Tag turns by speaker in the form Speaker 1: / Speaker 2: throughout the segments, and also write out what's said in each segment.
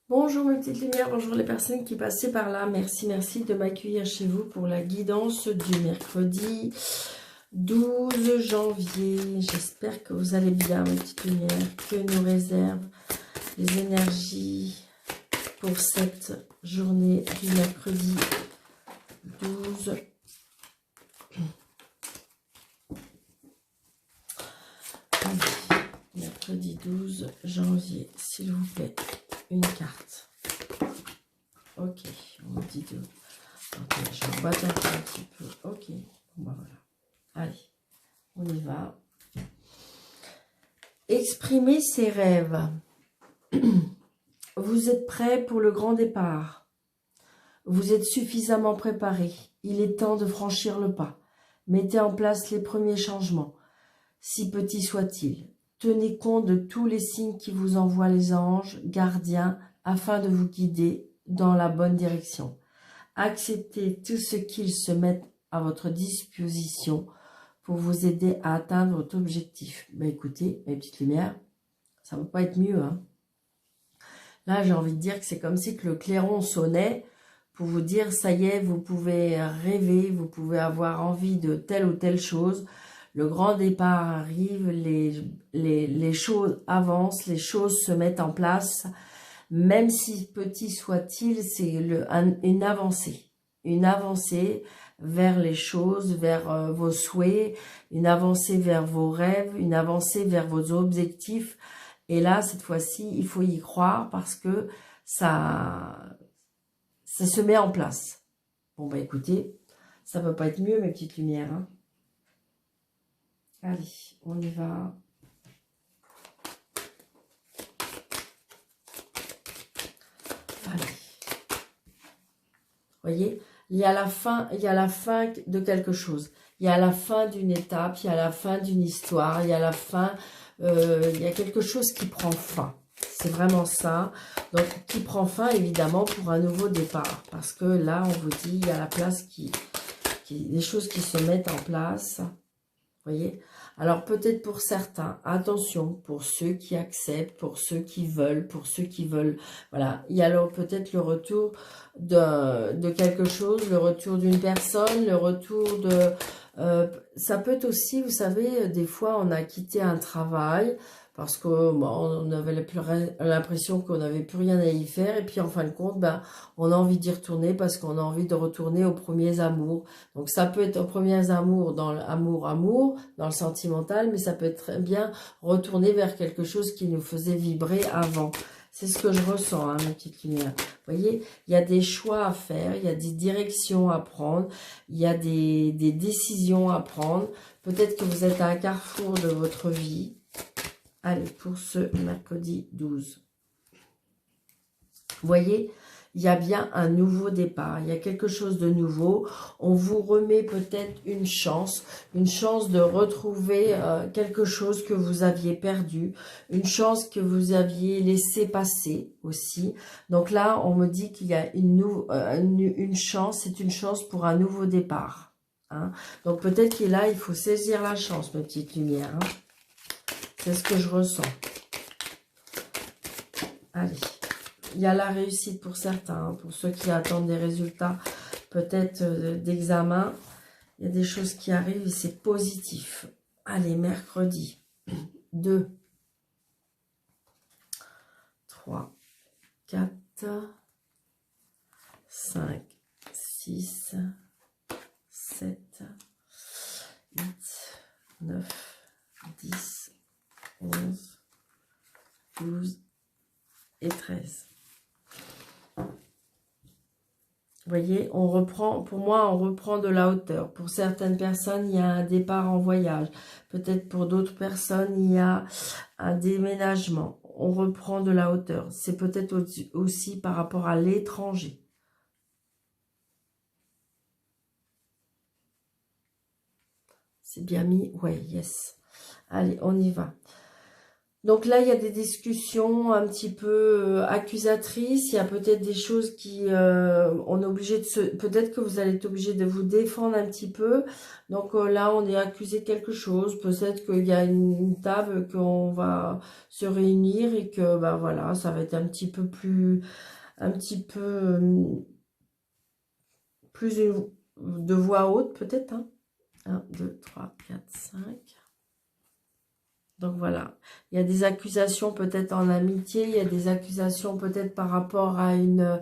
Speaker 1: Bonjour mes petites lumières, bonjour les personnes qui passaient par là. Merci de m'accueillir chez vous pour la guidance du mercredi 12 janvier. J'espère que vous allez bien mes petites lumières, que nous réservent les énergies pour cette journée du mercredi 12. Allez, mercredi 12 janvier, s'il vous plaît. Une carte. Ok, on me dit deux. Ok, je vais boiter un petit peu. Ok, bon bah voilà. Allez, on y va. Exprimer ses rêves. Vous êtes prêt pour le grand départ. Vous êtes suffisamment préparé. Il est temps de franchir le pas. Mettez en place les premiers changements, si petits soient-ils. Tenez compte de tous les signes qui vous envoient les anges, gardiens, afin de vous guider dans la bonne direction. Acceptez tout ce qu'ils se mettent à votre disposition pour vous aider à atteindre votre objectif. Ben écoutez, mes petites lumières, ça ne va pas être mieux. Hein. Là, j'ai envie de dire que c'est comme si que le clairon sonnait pour vous dire, ça y est, vous pouvez rêver, vous pouvez avoir envie de telle ou telle chose. Le grand départ arrive, les choses avancent, les choses se mettent en place. Même si petit soit-il, c'est une avancée vers les choses, vers vos souhaits, une avancée vers vos rêves, une avancée vers vos objectifs. Et là, cette fois-ci, il faut y croire parce que ça se met en place. Bon, bah écoutez, ça ne peut pas être mieux, mes petites lumières. Hein. Allez, on y va. Allez. Voyez, il y a la fin de quelque chose. Il y a la fin d'une étape, il y a la fin d'une histoire, il y a la fin, il y a quelque chose qui prend fin. C'est vraiment ça. Donc, qui prend fin, évidemment, pour un nouveau départ. Parce que là, on vous dit, il y a la place les choses qui se mettent en place. Vous voyez? Alors, peut-être pour certains, attention, pour ceux qui acceptent, pour ceux qui veulent, voilà. Il y a peut-être le retour de quelque chose, le retour d'une personne, le retour de... ça peut être aussi, vous savez, des fois, on a quitté un travail parce qu'on avait l'impression qu'on n'avait plus rien à y faire. Et puis, en fin de compte, ben, on a envie d'y retourner parce qu'on a envie de retourner aux premiers amours. Donc, ça peut être aux premiers amours dans l'amour, dans le sentimental, mais ça peut être très bien retourner vers quelque chose qui nous faisait vibrer avant. C'est ce que je ressens, hein, mes petites lumières. Vous voyez, il y a des choix à faire, il y a des directions à prendre, il y a des décisions à prendre. Peut-être que vous êtes à un carrefour de votre vie. Allez, pour ce mercredi 12. Vous voyez, il y a bien un nouveau départ, il y a quelque chose de nouveau. On vous remet peut-être une chance de retrouver quelque chose que vous aviez perdu, une chance que vous aviez laissé passer aussi. Donc là, on me dit qu'il y a une chance, c'est une chance pour un nouveau départ. Hein. Donc peut-être que là, il faut saisir la chance, mes petites lumières. Hein. C'est ce que je ressens. Allez. Il y a la réussite pour certains, hein, pour ceux qui attendent des résultats peut-être d'examen. Il y a des choses qui arrivent et c'est positif. Allez, mercredi 2, 3, 4, 5, 6, 7, 8, 9, 10, 11, 12 et 13. Vous voyez, on reprend, pour moi, on reprend de la hauteur. Pour certaines personnes, il y a un départ en voyage. Peut-être pour d'autres personnes, il y a un déménagement. On reprend de la hauteur. C'est peut-être aussi par rapport à l'étranger. C'est bien mis? Ouais, yes. Allez, on y va. Donc là, il y a des discussions un petit peu accusatrices. Il y a peut-être des choses qui... on est obligé de se... Peut-être que vous allez être obligé de vous défendre un petit peu. Donc là, on est accusé de quelque chose. Peut-être qu'il y a une table qu'on va se réunir et que, ben voilà, ça va être un petit peu plus... Un petit peu... plus de voix haute, peut-être. Hein. 1, 2, 3, 4, 5... Donc voilà, il y a des accusations peut-être en amitié, il y a des accusations peut-être par rapport à une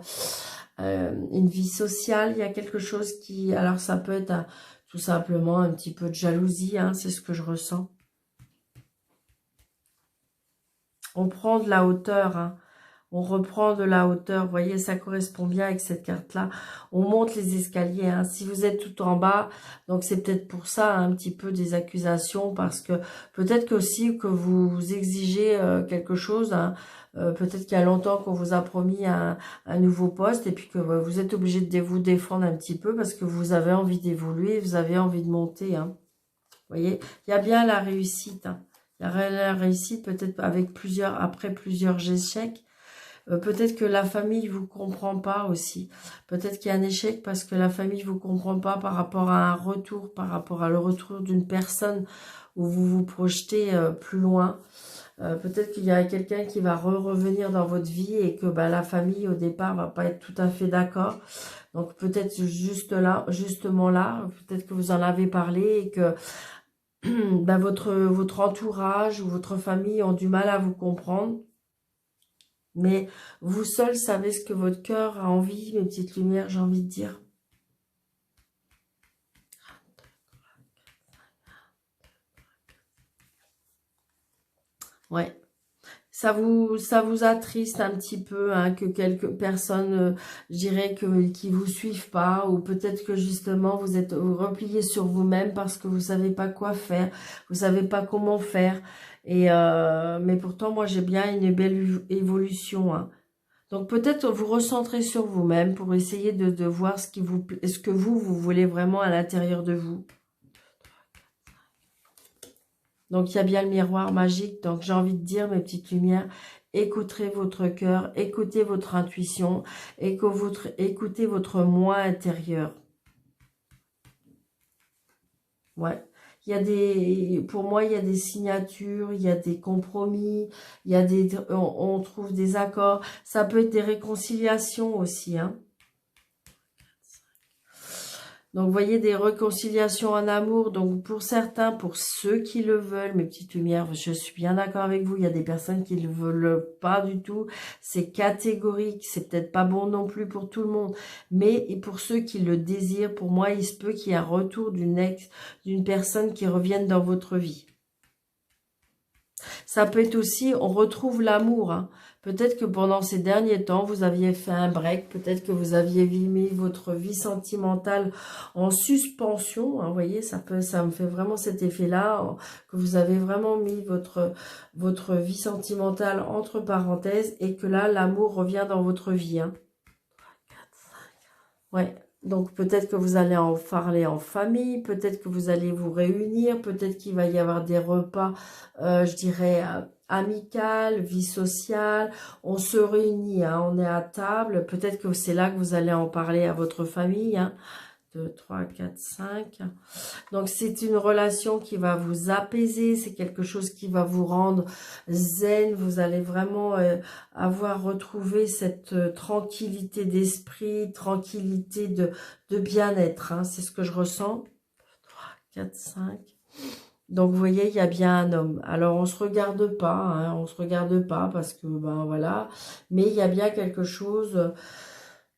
Speaker 1: vie sociale, il y a quelque chose qui... Alors ça peut être tout simplement un petit peu de jalousie, hein, c'est ce que je ressens. On prend de la hauteur, hein. On reprend de la hauteur, vous voyez, ça correspond bien avec cette carte-là. On monte les escaliers, hein. Si vous êtes tout en bas, donc c'est peut-être pour ça hein, un petit peu des accusations, parce que peut-être que aussi que vous exigez quelque chose, hein. Peut-être qu'il y a longtemps qu'on vous a promis un nouveau poste, et puis que vous êtes obligé de vous défendre un petit peu, parce que vous avez envie d'évoluer, vous avez envie de monter, hein. Vous voyez, il y a bien la réussite, hein. Il y a la réussite peut-être avec après plusieurs échecs. Peut-être que la famille vous comprend pas aussi. Peut-être qu'il y a un échec parce que la famille vous comprend pas par rapport à un retour, par rapport à le retour d'une personne où vous vous projetez plus loin. Peut-être qu'il y a quelqu'un qui va revenir dans votre vie et que bah, la famille au départ va pas être tout à fait d'accord. Donc peut-être justement là, peut-être que vous en avez parlé et que bah, votre entourage ou votre famille ont du mal à vous comprendre. Mais vous seul savez ce que votre cœur a envie, mes petites lumières, j'ai envie de dire. Ouais. Ça vous attriste un petit peu hein, que quelques personnes, je dirais, qui vous suivent pas. Ou peut-être que justement, vous êtes replié sur vous-même parce que vous savez pas quoi faire. Vous savez pas comment faire. Mais pourtant, moi, j'ai bien une belle évolution. Hein. Donc peut-être vous recentrer sur vous-même pour essayer de voir ce que vous voulez vraiment à l'intérieur de vous. Donc il y a bien le miroir magique. Donc j'ai envie de dire mes petites lumières, écoutez votre cœur, écoutez votre intuition, écoutez votre moi intérieur. Ouais. Pour moi, il y a des signatures, il y a des compromis, on trouve des accords. Ça peut être des réconciliations aussi, hein. Donc, vous voyez, des réconciliations en amour. Donc, pour certains, pour ceux qui le veulent, mes petites lumières, je suis bien d'accord avec vous. Il y a des personnes qui ne le veulent pas du tout. C'est catégorique. C'est peut-être pas bon non plus pour tout le monde. Mais et pour ceux qui le désirent, pour moi, il se peut qu'il y ait un retour d'une personne qui revienne dans votre vie. Ça peut être aussi, on retrouve l'amour. Hein. Peut-être que pendant ces derniers temps, vous aviez fait un break. Peut-être que vous aviez mis votre vie sentimentale en suspension. Hein, vous voyez, ça me fait vraiment cet effet-là, que vous avez vraiment mis votre vie sentimentale entre parenthèses et que là, l'amour revient dans votre vie. Hein. Ouais. Donc peut-être que vous allez en parler en famille, peut-être que vous allez vous réunir, peut-être qu'il va y avoir des repas, je dirais, amical, vie sociale. On se réunit, hein, on est à table. Peut-être que c'est là que vous allez en parler à votre famille. Hein. 2, 3, 4, 5. Donc, c'est une relation qui va vous apaiser. C'est quelque chose qui va vous rendre zen. Vous allez vraiment avoir retrouvé cette tranquillité d'esprit, tranquillité de bien-être. Hein. C'est ce que je ressens. 3, 4, 5. Donc, vous voyez, il y a bien un homme. Alors, on se regarde pas. Hein, on se regarde pas parce que, ben voilà. Mais il y a bien quelque chose...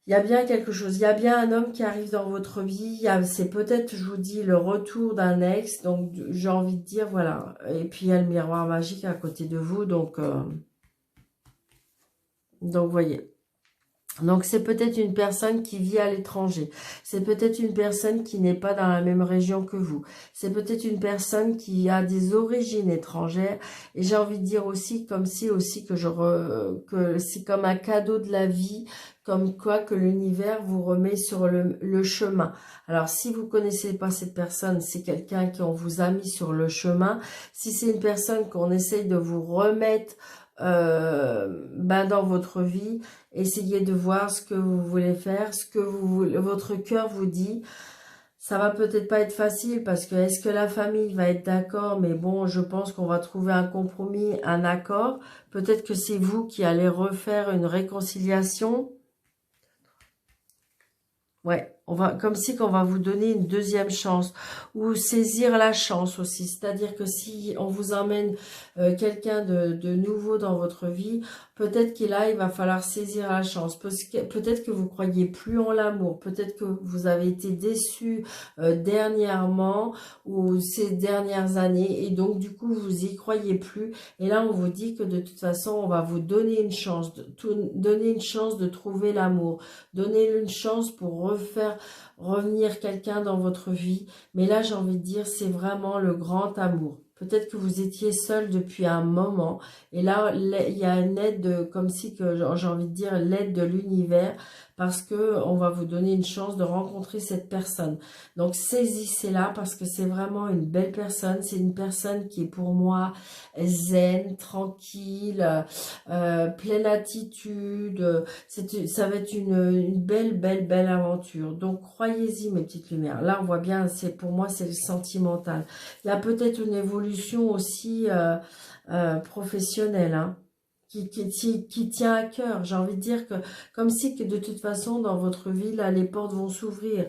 Speaker 1: Il y a bien quelque chose, il y a bien un homme qui arrive dans votre vie, c'est peut-être, je vous dis, le retour d'un ex, donc j'ai envie de dire, voilà. Et puis il y a le miroir magique à côté de vous, donc vous voyez. Donc, c'est peut-être une personne qui vit à l'étranger. C'est peut-être une personne qui n'est pas dans la même région que vous. C'est peut-être une personne qui a des origines étrangères. Et j'ai envie de dire aussi, comme si aussi que c'est comme un cadeau de la vie, comme quoi que l'univers vous remet sur le chemin. Alors, si vous connaissez pas cette personne, c'est quelqu'un qu'on vous a mis sur le chemin. Si c'est une personne qu'on essaye de vous remettre dans votre vie, essayez de voir ce que vous voulez faire, ce que votre cœur vous dit. Ça va peut-être pas être facile parce que est-ce que la famille va être d'accord? Mais bon, je pense qu'on va trouver un compromis, un accord. Peut-être que c'est vous qui allez refaire une réconciliation. Ouais, on va comme si qu'on va vous donner une deuxième chance ou saisir la chance aussi. C'est-à-dire que si on vous emmène quelqu'un de nouveau dans votre vie, peut-être qu'il il va falloir saisir la chance. Peut-être que vous croyez plus en l'amour. Peut-être que vous avez été déçu dernièrement ou ces dernières années et donc du coup vous y croyez plus. Et là on vous dit que de toute façon on va vous donner une chance, donner une chance de trouver l'amour. Donnez une chance pour refaire revenir quelqu'un dans votre vie. Mais là, j'ai envie de dire, c'est vraiment le grand amour. Peut-être que vous étiez seul depuis un moment. Et là, il y a une aide, comme si que j'ai envie de dire, l'aide de l'univers. Parce que on va vous donner une chance de rencontrer cette personne. Donc, saisissez-la parce que c'est vraiment une belle personne. C'est une personne qui est pour moi zen, tranquille, pleine attitude. Ça va être une belle aventure. Donc, croyez-y, mes petites lumières. Là, on voit bien, pour moi, c'est le sentimental. Il y a peut-être une évolution aussi professionnelle, hein, qui tient à cœur. J'ai envie de dire que, comme si que de toute façon, dans votre vie, là, les portes vont s'ouvrir.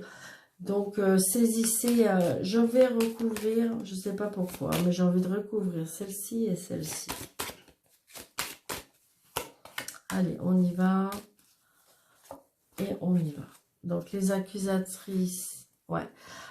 Speaker 1: Donc, saisissez, je vais recouvrir, je ne sais pas pourquoi, mais j'ai envie de recouvrir celle-ci et celle-ci. Allez, on y va. Et on y va. Donc, les accusatrices. Ouais.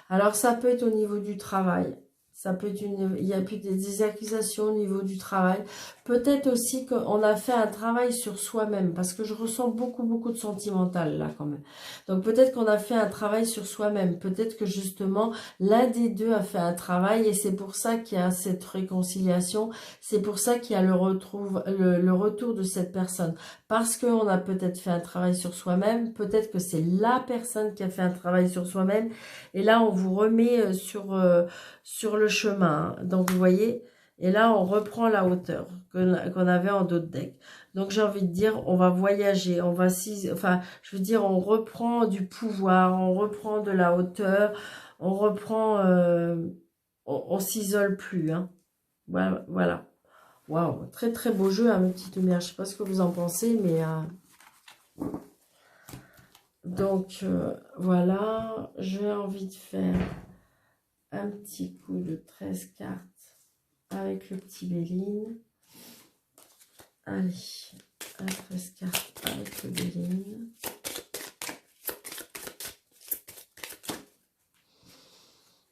Speaker 1: Alors, ça peut être au niveau du travail. Ça peut être il y a plus des accusations au niveau du travail. Peut-être aussi qu'on a fait un travail sur soi-même. Parce que je ressens beaucoup de sentimental là quand même. Donc, peut-être qu'on a fait un travail sur soi-même. Peut-être que justement, l'un des deux a fait un travail. Et c'est pour ça qu'il y a cette réconciliation. C'est pour ça qu'il y a le retour de cette personne. Parce qu'on a peut-être fait un travail sur soi-même, peut-être que c'est la personne qui a fait un travail sur soi-même, et là on vous remet sur le chemin. Hein. Donc vous voyez, et là on reprend la hauteur qu'on avait en dos de deck. Donc j'ai envie de dire, on va voyager, je veux dire, on reprend du pouvoir, on reprend de la hauteur, on reprend, on s'isole plus. Hein. Voilà. Waouh, très beau jeu, hein, mes petites lumières. Je sais pas ce que vous en pensez, mais donc voilà, j'ai envie de faire un petit coup de 13 cartes avec le petit Béline. Allez, un 13 cartes avec le Béline.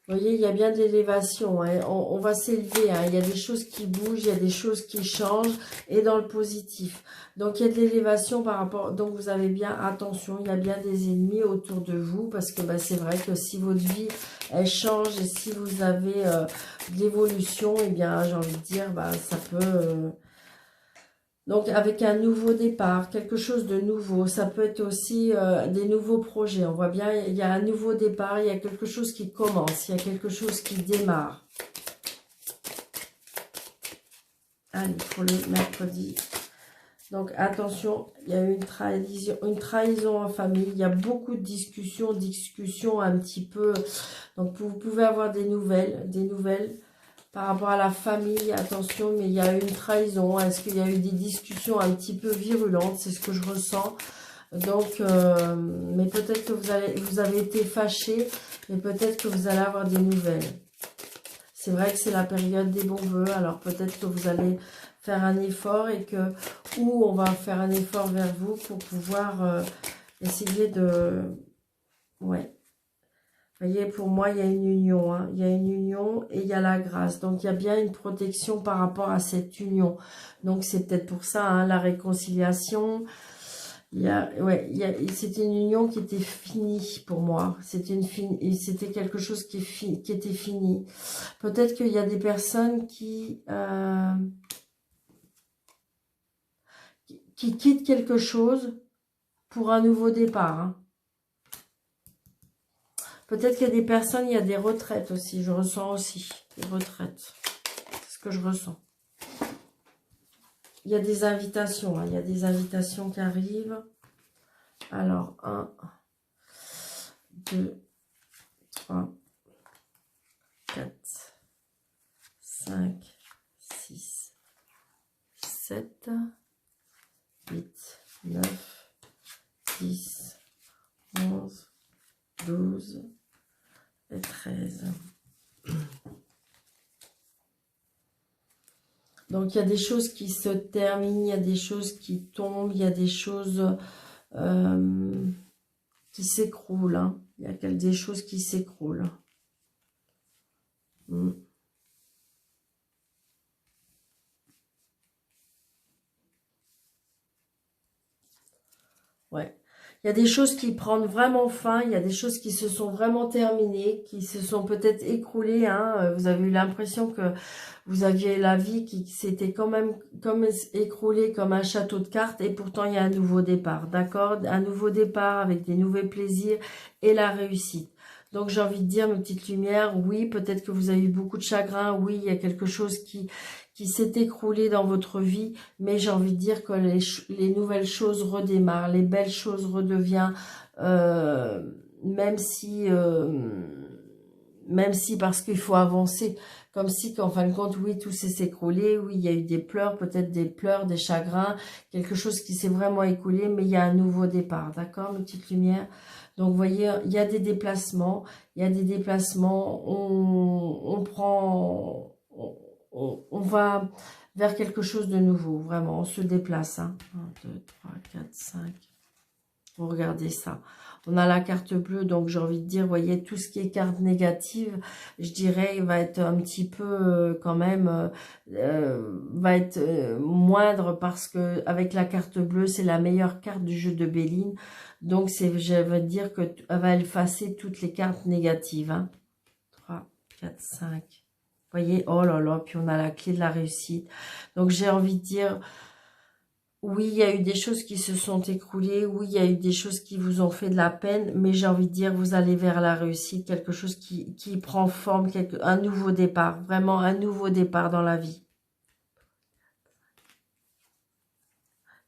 Speaker 1: Vous voyez, il y a bien de l'élévation, hein. On va s'élever, hein. Il y a des choses qui bougent, il y a des choses qui changent, et dans le positif. Donc, il y a de l'élévation par rapport... Donc, vous avez bien, attention, il y a bien des ennemis autour de vous, parce que c'est vrai que si votre vie, elle change, et si vous avez de l'évolution, eh bien, j'ai envie de dire, ça peut... Donc, avec un nouveau départ, quelque chose de nouveau. Ça peut être aussi des nouveaux projets. On voit bien, il y a un nouveau départ, il y a quelque chose qui commence, il y a quelque chose qui démarre. Allez, pour le mercredi. Donc, attention, il y a une trahison en famille. Il y a beaucoup de discussions un petit peu. Donc, vous pouvez avoir des nouvelles. Par rapport à la famille, attention, mais il y a eu une trahison. Est-ce qu'il y a eu des discussions un petit peu virulentes? C'est ce que je ressens. Donc, mais peut-être que vous avez été fâchés, mais peut-être que vous allez avoir des nouvelles. C'est vrai que c'est la période des bons vœux, alors peut-être que vous allez faire un effort ou on va faire un effort vers vous pour pouvoir essayer de... Ouais. Vous voyez, pour moi, il y a une union. Hein. Il y a une union et il y a la grâce. Donc, il y a bien une protection par rapport à cette union. Donc, c'est peut-être pour ça, hein, la réconciliation. Ouais, c'était une union qui était finie pour moi. C'était quelque chose qui était fini. Peut-être qu'il y a des personnes qui quittent quelque chose pour un nouveau départ. Hein. Peut-être qu'il y a des personnes, il y a des retraites aussi. Je ressens aussi des retraites. C'est ce que je ressens. Il y a des invitations. Hein. Il y a des invitations qui arrivent. Alors, 1, 2, 3, 4, 5, 6, 7, 8, 9, 10, 11, 12 et 13. Donc, il y a des choses qui se terminent, il y a des choses qui tombent, il y a des choses qui s'écroulent. Hein. Il y a des choses qui s'écroulent. Ouais. Il y a des choses qui prennent vraiment fin, il y a des choses qui se sont vraiment terminées, qui se sont peut-être écroulées. Hein. Vous avez eu l'impression que vous aviez la vie qui s'était quand même comme écroulée comme un château de cartes et pourtant il y a un nouveau départ, d'accord? Un nouveau départ avec des nouveaux plaisirs et la réussite. Donc j'ai envie de dire, mes petites lumières, oui, peut-être que vous avez eu beaucoup de chagrin, oui, il y a quelque chose qui s'est écroulé dans votre vie, mais j'ai envie de dire que les nouvelles choses redémarrent, les belles choses redeviennent, même si parce qu'il faut avancer, comme si qu'en fin de compte, oui, tout s'est écroulé, oui, il y a eu des pleurs, peut-être des pleurs, des chagrins, quelque chose qui s'est vraiment écoulé, mais il y a un nouveau départ, d'accord, mes petites lumières? Donc, vous voyez, il y a des déplacements, on prend... On va vers quelque chose de nouveau, vraiment, on se déplace. Hein. 1, 2, 3, 4, 5. Regardez ça. On a la carte bleue, donc j'ai envie de dire, vous voyez, tout ce qui est carte négative, je dirais, il va être un petit peu quand même, va être moindre parce que avec la carte bleue, c'est la meilleure carte du jeu de Béline. Donc, je veux dire qu'elle va effacer toutes les cartes négatives. Hein. 3, 4, 5. Vous voyez, oh là là, puis on a la clé de la réussite. Donc, j'ai envie de dire, oui, il y a eu des choses qui se sont écroulées. Oui, il y a eu des choses qui vous ont fait de la peine. Mais j'ai envie de dire, vous allez vers la réussite. Quelque chose qui prend forme, un nouveau départ. Vraiment un nouveau départ dans la vie.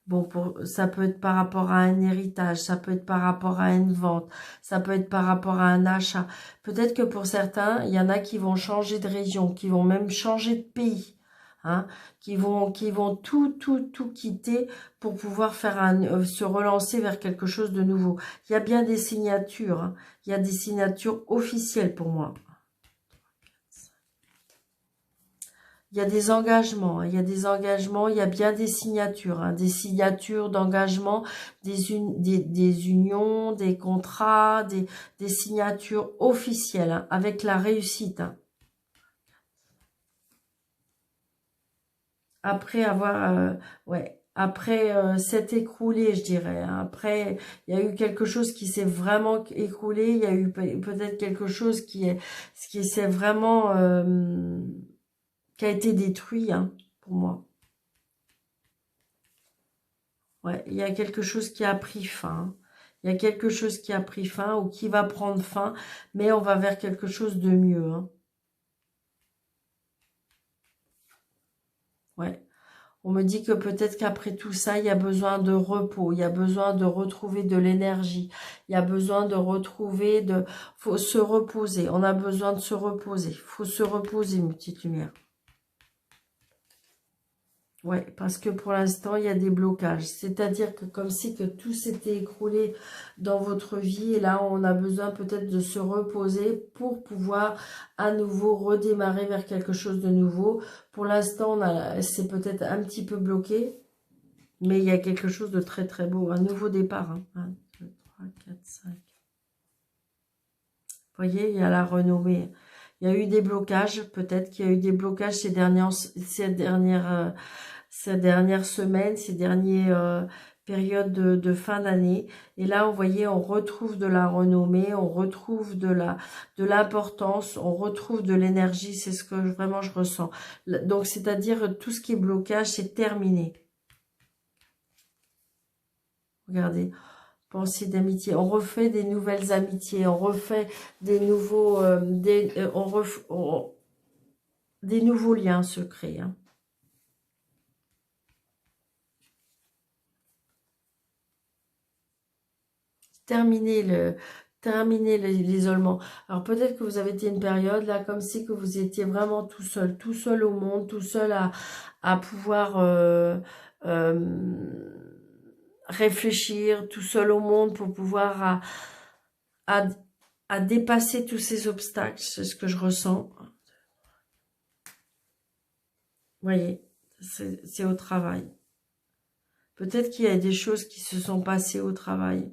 Speaker 1: Bon, ça peut être par rapport à un héritage, ça peut être par rapport à une vente, ça peut être par rapport à un achat. Peut-être que pour certains, il y en a qui vont changer de région, qui vont même changer de pays, hein, qui vont tout quitter pour pouvoir se relancer vers quelque chose de nouveau. Il y a bien des signatures, hein, il y a des signatures officielles pour moi. Il y a des engagements, il y a des engagements, il y a bien des signatures, hein, des signatures d'engagement, des unions, des contrats, des signatures officielles, hein, avec la réussite. Hein. Après avoir, après s'être écroulé, je dirais. Hein. Après, il y a eu quelque chose qui s'est vraiment écroulé, il y a eu peut-être quelque chose qui s'est vraiment... qui a été détruit, hein, pour moi. Ouais, il y a quelque chose qui a pris fin. Il y a quelque chose qui a pris fin ou qui va prendre fin, mais on va vers quelque chose de mieux. Hein. Ouais. On me dit que peut-être qu'après tout ça, il y a besoin de repos, il y a besoin de retrouver de l'énergie, il y a besoin de retrouver, faut se reposer, on a besoin de se reposer, il faut se reposer, mes petites lumières. Ouais, parce que pour l'instant, il y a des blocages. C'est-à-dire que comme si que tout s'était écroulé dans votre vie. Et là, on a besoin peut-être de se reposer pour pouvoir à nouveau redémarrer vers quelque chose de nouveau. Pour l'instant, c'est peut-être un petit peu bloqué. Mais il y a quelque chose de très très beau. Un nouveau départ. Hein. 1, 2, 3, 4, 5. Vous voyez, il y a la renommée. Il y a eu des blocages. Peut-être qu'il y a eu des blocages ces dernières semaines, ces dernières période de fin d'année. Et là, vous voyez, on retrouve de la renommée, on retrouve de l'importance, on retrouve de l'énergie. C'est ce que vraiment je ressens. Donc, c'est-à-dire tout ce qui est blocage, c'est terminé. Regardez, pensée d'amitié. On refait des nouvelles amitiés, on refait des nouveaux, des nouveaux liens se créent. Hein. Terminer l'isolement. Alors peut-être que vous avez été une période là comme si que vous étiez vraiment tout seul au monde, tout seul à pouvoir réfléchir, tout seul au monde pour pouvoir à, à dépasser tous ces obstacles. C'est ce que je ressens. Vous voyez, c'est au travail. Peut-être qu'il y a des choses qui se sont passées au travail.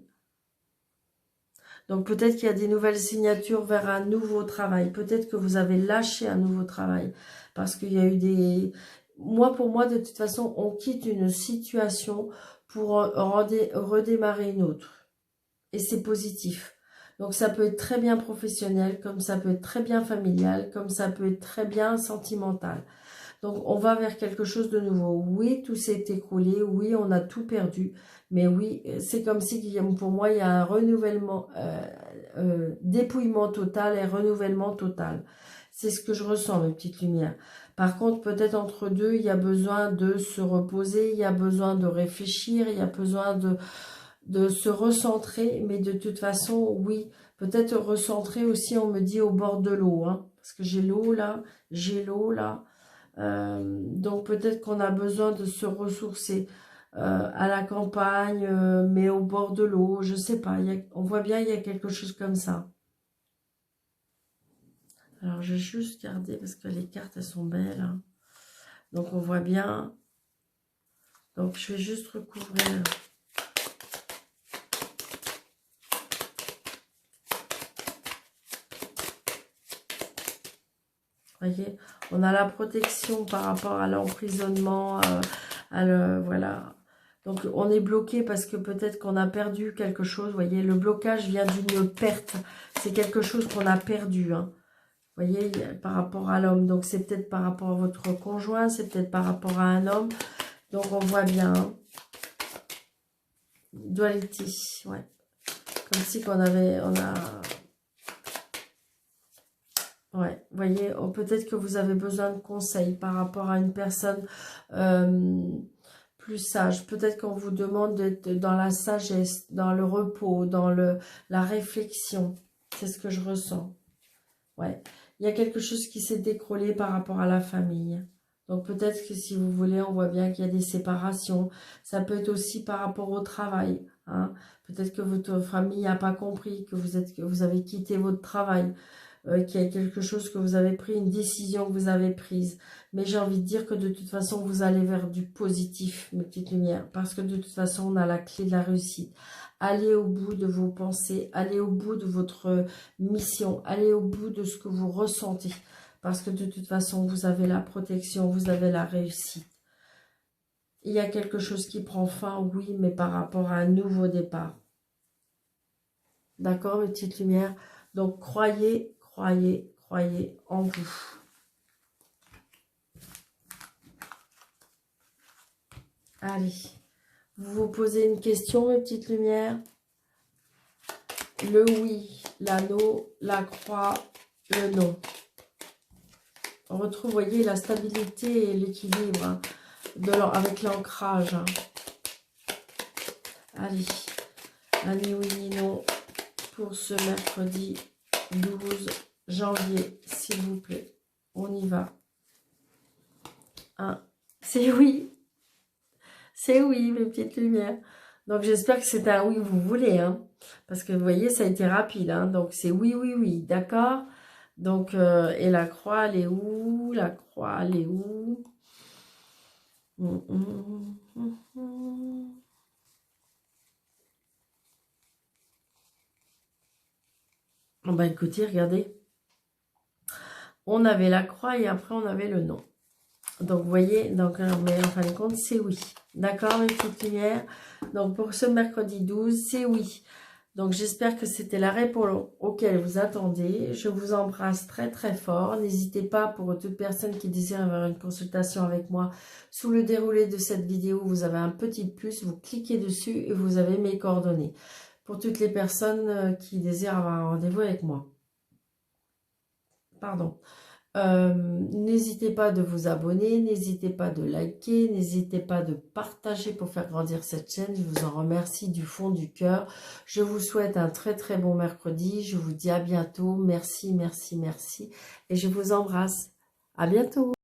Speaker 1: Donc peut-être qu'il y a des nouvelles signatures vers un nouveau travail. Peut-être que vous avez lâché un nouveau travail. Parce qu'il y a eu des... Pour moi, de toute façon, on quitte une situation pour redémarrer une autre. Et c'est positif. Donc ça peut être très bien professionnel, comme ça peut être très bien familial, comme ça peut être très bien sentimental. Donc, on va vers quelque chose de nouveau. Oui, tout s'est écroulé. Oui, on a tout perdu. Mais oui, c'est comme si, pour moi, il y a un renouvellement, dépouillement total et renouvellement total. C'est ce que je ressens, mes petites lumières. Par contre, peut-être entre deux, il y a besoin de se reposer, il y a besoin de réfléchir, il y a besoin de se recentrer. Mais de toute façon, oui, peut-être recentrer aussi, on me dit, au bord de l'eau. Hein, parce que j'ai l'eau là, j'ai l'eau là. Donc peut-être qu'on a besoin de se ressourcer à la campagne, mais au bord de l'eau, je sais pas. On voit bien, il y a quelque chose comme ça. Alors je vais juste garder parce que les cartes elles sont belles. Hein. Donc on voit bien. Donc je vais juste recouvrir. Voyez, on a la protection par rapport à l'emprisonnement, voilà. Donc, on est bloqué parce que peut-être qu'on a perdu quelque chose. Vous voyez, le blocage vient d'une perte. C'est quelque chose qu'on a perdu. Hein. Vous voyez, par rapport à l'homme. Donc, c'est peut-être par rapport à votre conjoint. C'est peut-être par rapport à un homme. Donc, on voit bien. Hein. Duality, ouais. Comme si on a... Ouais, vous voyez, peut-être que vous avez besoin de conseils par rapport à une personne plus sage. Peut-être qu'on vous demande d'être dans la sagesse, dans le repos, dans la réflexion. C'est ce que je ressens. Ouais, il y a quelque chose qui s'est décrollé par rapport à la famille. Donc peut-être que si vous voulez, on voit bien qu'il y a des séparations. Ça peut être aussi par rapport au travail. Hein. Peut-être que votre famille n'a pas compris que vous avez quitté votre travail. Qu'il y a quelque chose que vous avez pris, une décision que vous avez prise. Mais j'ai envie de dire que de toute façon, vous allez vers du positif, mes petites lumières. Parce que de toute façon, on a la clé de la réussite. Allez au bout de vos pensées, allez au bout de votre mission, allez au bout de ce que vous ressentez. Parce que de toute façon, vous avez la protection, vous avez la réussite. Il y a quelque chose qui prend fin, oui, mais par rapport à un nouveau départ. D'accord, mes petites lumières? Donc, croyez en vous. Allez, vous vous posez une question, mes petites lumières. Le oui, l'anneau, la croix, le non. On retrouve, vous voyez, la stabilité et l'équilibre hein, avec l'ancrage. Hein. Allez, ni oui ni non pour ce mercredi 12 janvier, s'il vous plaît. On y va. C'est oui. C'est oui, mes petites lumières. Donc, j'espère que c'est un oui que vous voulez. Hein, parce que, vous voyez, ça a été rapide. Hein, donc, c'est oui, oui, oui. D'accord. Donc, et la croix, elle est où? La croix, elle est où? Bah, écoutez, regardez. On avait la croix et après, on avait le non. Donc, vous voyez, donc, mais en fin de compte, c'est oui. D'accord, mes petites lumières? Donc, pour ce mercredi 12, c'est oui. Donc, j'espère que c'était la réponse auquel vous attendez. Je vous embrasse très, très fort. N'hésitez pas, pour toute personne qui désire avoir une consultation avec moi, sous le déroulé de cette vidéo, vous avez un petit plus. Vous cliquez dessus et vous avez mes coordonnées. Pour toutes les personnes qui désirent avoir un rendez-vous avec moi. Pardon. N'hésitez pas de vous abonner, n'hésitez pas de liker, n'hésitez pas de partager pour faire grandir cette chaîne. Je vous en remercie du fond du cœur. Je vous souhaite un très très bon mercredi. Je vous dis à bientôt. Merci, merci, merci. Et je vous embrasse. À bientôt.